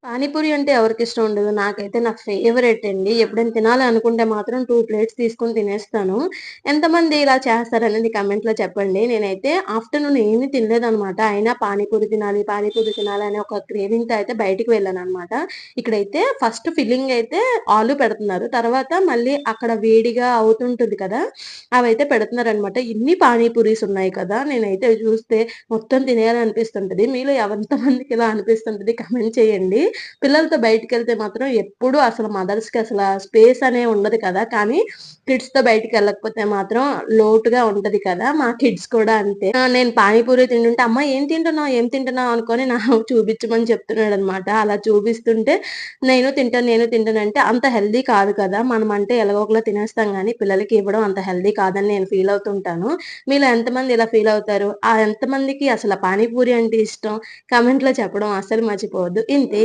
పానీపూరి అంటే ఎవరికిష్టం ఉండదు. నాకైతే నా ఫేవరెట్ అండి. ఎప్పుడైనా తినాలి అనుకుంటే మాత్రం 2 ప్లేట్స్ తీసుకొని తినేస్తాను. ఎంతమంది ఇలా చేస్తారనేది కామెంట్‌లో చెప్పండి. నేనైతే ఆఫ్టర్‌నూన్ ఏమి తినలేదనమాట. అయినా పానీపూరి తినాలి, పానీపూరి తినాలి అనే ఒక క్రేవింగ్‌తో అయితే బయటికి వెళ్ళాననమాట. ఇక్కడైతే ఫస్ట్ ఫిల్లింగ్ అయితే ఆలు పెడుతున్నారు. తర్వాత మళ్ళీ అక్కడ వేడిగా అవుతుంటుంది కదా! అవైతే పెడుతున్నారనమాట. ఇన్ని పానీపూరీస్ ఉన్నాయి కదా! నేనైతే చూస్తే మొత్తం తినేయాలనిపిస్తుంటది. మీలో ఎంతమందికి ఇలా అనిపిస్తుంటది కామెంట్ చేయండి. పిల్లలతో బయటికెళ్తే మాత్రం ఎప్పుడూ అసలు మదర్స్‌కి అసల స్పేస్ అనే ఉండదు కదా! కానీ కిడ్స్‌తో బయటికెళ్ళకపోతే మాత్రం లోటుగా ఉంటది కదా! మా కిడ్స్ కూడా అంతే. నేను పానీపూరి తింటుంటే, "అమ్మ ఏం తింటున్నావు? ఏం తింటున్నావు?" అనుకోని నాకు చూపించమని చెప్తున్నాడనమాట. అలా చూపిస్తుంటే నేను తింటాను అంటే అంత హెల్తీ కాదు కదా! మనమంటే ఎలాగో ఒకలా తినేస్తాం గానీ పిల్లలకి ఇవ్వడం అంత హెల్తీ కాదని నేను ఫీల్ అవుతుంటాను. మీలో ఎంతమంది ఇలా ఫీల్ అవుతారు? ఎంతమందికి అసల పానీపూరి అంటే ఇష్టం? కామెంట్‌లో చెప్పడం అస్సలు మర్చిపోవద్దు. ఇంతే